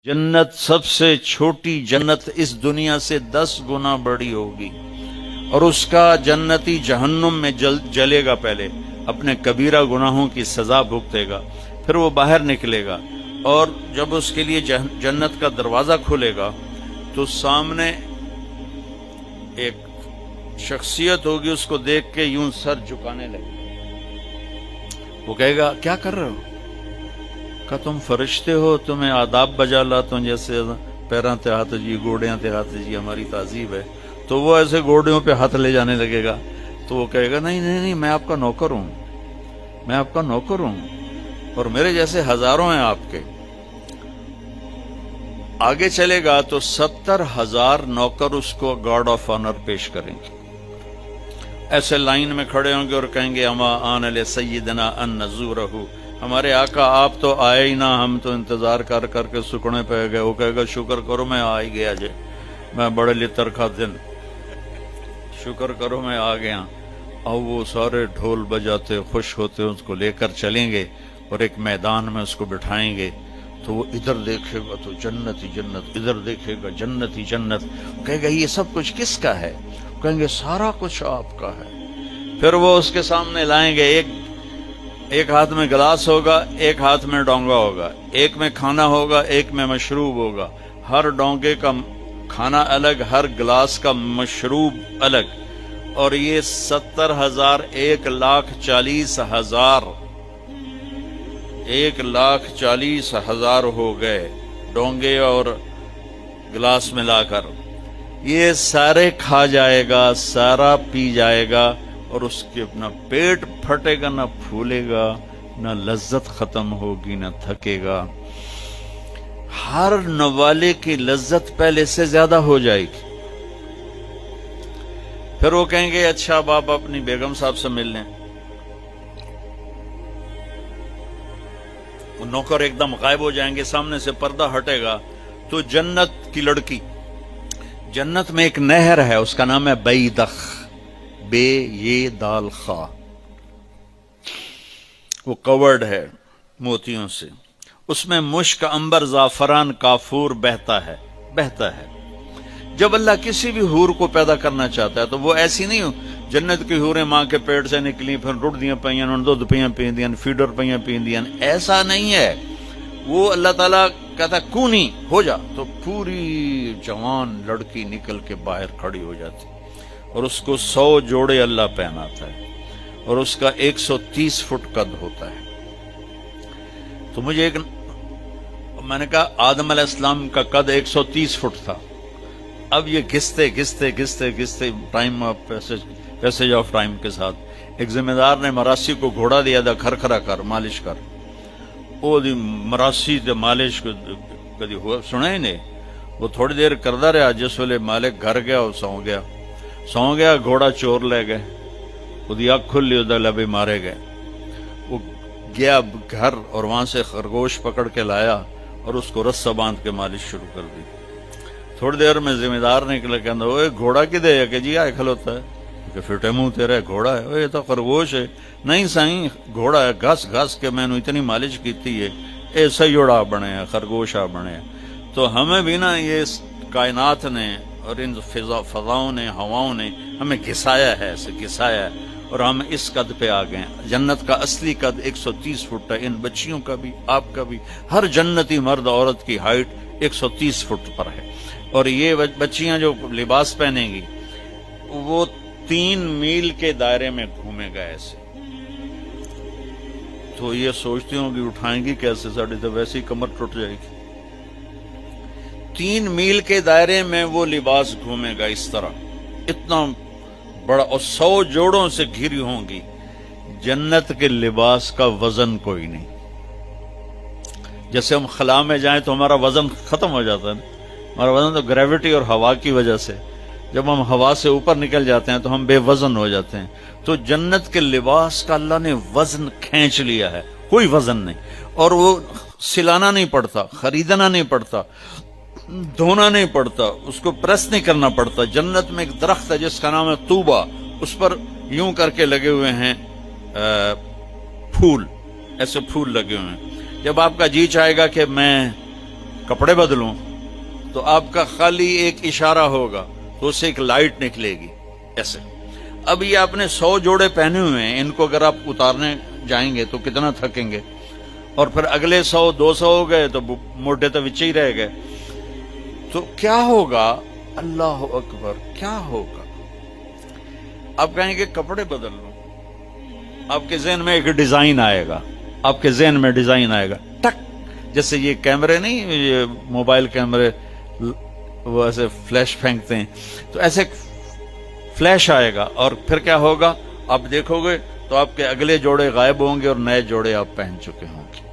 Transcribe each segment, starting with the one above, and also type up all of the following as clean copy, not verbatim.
जन्नत सबसे छोटी जन्नत इस दुनिया से 10 गुना बड़ी होगी और उसका जन्नती जहन्नुम में जलेगा। पहले अपने कबीरा गुनाहों की सजा भुगतेगा, फिर वो बाहर निकलेगा और जब उसके लिए जन्नत का दरवाजा खुलेगा तो सामने एक शख्सियत होगी, उसको देख के यूं सर झुकाने लगे। वो कहेगा क्या कर रहे हो? का तुम फरिश्ते हो, तुम्हें आदाब बजा लाता हूं, जैसे पैरों ते हाथ जी, गोड़ियां ते हाथ जी, हमारी तहजीब है। तो वो ऐसे गोड़ियों पे हाथ ले जाने लगेगा। तो वो कहेगा नहीं नहीं नहीं, मैं आपका नौकर हूं, मैं आपका नौकर हूं और मेरे जैसे हजारों हैं आपके। आगे चलेगा तो 70,000 नौकर उसको गार्ड ऑफ ऑनर पेश करेंगे। ऐसे लाइन में खड़े होंगे और कहेंगे अमा आन ले सय्यदना अन नज़ूरहु, हमारे आका आप तो आए ही ना, हम तो इंतजार कर करके सुकने पे गए। वो कहेगा शुक्र करो मैं आ ही गया जे, मैं बड़े लितर खा दिन, शुक्र करो मैं आ गया। अब वो सारे ढोल बजाते खुश होते उसको लेकर चलेंगे और एक मैदान में उसको बिठाएंगे। तो वो इधर देखेगा तो जन्नत ही जन्नत, इधर देखेगा जन्नत ही जन्नत। कहेगा ये सब कुछ किसका है? कहेंगे सारा कुछ आपका है। फिर वो उसके सामने लाएंगे, एक हाथ में गिलास होगा, एक हाथ में डोंगा होगा, एक में खाना होगा, एक में मशरूब होगा। हर डोंगे का खाना अलग, हर गिलास का मशरूब अलग। और ये 70,000 1,40,000 1,40,000 हो गए डोंगे और गिलास मिलाकर। ये सारे खा जाएगा, सारा पी जाएगा और उसके अपना पेट फटेगा, ना फूलेगा, ना लज्जत खत्म होगी, ना थकेगा। हर नवाले की लज्जत पहले से ज्यादा हो जाएगी। फिर वो कहेंगे अच्छा अब आप अपनी बेगम साहब से मिल लें। वो नौकर एकदम गायब हो जाएंगे, सामने से पर्दा हटेगा तो जन्नत की लड़की, जन्नत में एक नहर है, उसका नाम है बैदख, बे ये दाल खा, वो कवर्ड है मोतियों से। उसमें मुश्क, अंबर, जाफरान, काफूर बहता है। जब अल्लाह किसी भी हूर को पैदा करना चाहता है तो वो ऐसी नहीं हो, जन्नत की हूरें मां के पेट से निकली, फिर रुड़ दियां पईयां, दुध पईयां पींदियां, फीडर पईयां पींदियां, ऐसा नहीं है। वो अल्लाह ताला कहता कूनी हो जा तो पूरी जवान लड़की निकल के बाहर खड़ी हो जाती और उसको 100 जोड़े अल्लाह पहनाता है और उसका 130 फुट कद होता है। तो मुझे मैंने कहा आदम अलैहिस्सलाम का कद 130 फुट था। अब ये घिसते time of passage of time के साथ एक जिम्मेदार ने मरासी को घोड़ा दिया था, खरखरा कर मालिश कर। वो मरासी से मालिश कभी हुआ सुना ही नहीं। वो थोड़ी देर करता रहा, जिस वेले मालिक घर गया वो सौ गया, घोड़ा चोर ले गए, उसकी अख खुली, उधर लबे मारे गए। वो गया घर और वहां से खरगोश पकड़ के लाया और उसको रस्सा बांध के मालिश शुरू कर दी। थोड़ी देर में जिम्मेदार निकले, कहना वो घोड़ा किधे है? कि जी आए खलोता है। कि फिटे मुंह तेरा घोड़ा है? ये तो खरगोश है। नहीं साईं घोड़ा है, घस के मैंने इतनी मालिश की थी, ये सयोड़ा बने हैं, खरगोशा बने हैं। तो हमें भी ना ये कायनात ने और इन फजाओं ने, हवाओं ने हमें घिसाया है, ऐसे घिसाया है और हम इस कद पे आ गए। जन्नत का असली कद 130 फुट है। इन बच्चियों का भी, आपका भी, हर जन्नती मर्द औरत की हाइट 130 फुट पर है। और ये बच्चियां जो लिबास पहनेंगी वो 3 मील के दायरे में घूमेगा ऐसे। तो ये सोचती हूँ कि उठाएंगी कैसे, साड़ी तो वैसे ही कमर टूट जाएगी। 3 मील के दायरे में वो लिबास घूमेगा इस तरह, इतना बड़ा, और 100 जोड़ों से घिरी होंगी। जन्नत के लिबास का वजन कोई नहीं। जैसे हम खला में जाएं तो हमारा वजन खत्म हो जाता है, हमारा वजन तो ग्रेविटी और हवा की वजह से, जब हम हवा से ऊपर निकल जाते हैं तो हम बेवजन हो जाते हैं। तो जन्नत के लिबास का अल्लाह ने वजन खींच लिया है, कोई वजन नहीं। और वो सिलाना नहीं पड़ता, खरीदना नहीं पड़ता, धोना नहीं पड़ता, उसको प्रेस नहीं करना पड़ता। जन्नत में एक दरख्त है जिसका नाम है तूबा, उस पर यूं करके लगे हुए हैं फूल, ऐसे फूल लगे हुए हैं। जब आपका जी चाहेगा कि मैं کپڑے بدلوں، تو آپ کا خالی ایک اشارہ ہوگا تو اس سے ایک لائٹ نکلے گی ایسے۔ اب یہ آپ نے 100 جوڑے پہنے ہوئے ہیں، ان کو اگر آپ اتارنے جائیں گے تو کتنا تھکیں گے، اور پھر اگلے 100 200 ہو گئے تو موٹے تو وچے ہی رہ گئے۔ تو کیا ہوگا؟ اللہ اکبر، کیا ہوگا؟ آپ کہیں گے کپڑے بدل لوں، آپ کے ذہن میں ایک ڈیزائن آئے گا، آپ کے ذہن میں ڈیزائن آئے گا، ٹک، جیسے یہ کیمرے نہیں، یہ موبائل کیمرے وہ ایسے فلیش پھینکتے ہیں، تو ایسے فلیش آئے گا، اور پھر کیا ہوگا؟ آپ دیکھو گے تو آپ کے اگلے جوڑے غائب ہوں گے اور نئے جوڑے آپ پہن چکے ہوں گے،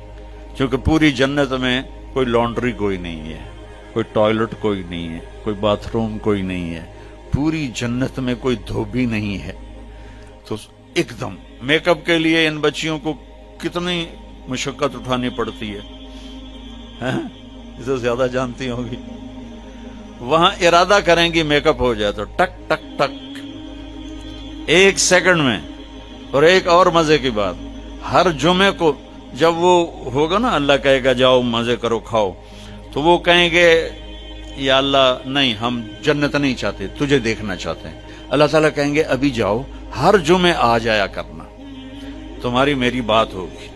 کیونکہ پوری جنت میں کوئی لانڈری کوئی نہیں ہے، کوئی ٹوائلٹ کوئی نہیں ہے، کوئی باتھ روم کوئی نہیں ہے، پوری جنت میں کوئی دھوبی نہیں ہے۔ تو ایک دم میک اپ کے لیے ان بچیوں کو کتنی مشقت اٹھانی پڑتی ہے، اسے زیادہ جانتی ہوں گی۔ وہاں ارادہ کریں گی میک اپ ہو جائے تو ٹک ٹک ٹک 1 سیکنڈ میں۔ اور ایک اور مزے کی بات، ہر جمعے کو جب وہ ہوگا نا، اللہ کہے گا جاؤ مزے کرو کھاؤ، تو وہ کہیں گے یا اللہ نہیں، ہم جنت نہیں چاہتے، تجھے دیکھنا چاہتے ہیں۔ اللہ تعالیٰ کہیں گے ابھی جاؤ، ہر جمعے آ جایا کرنا، تمہاری میری بات ہوگی۔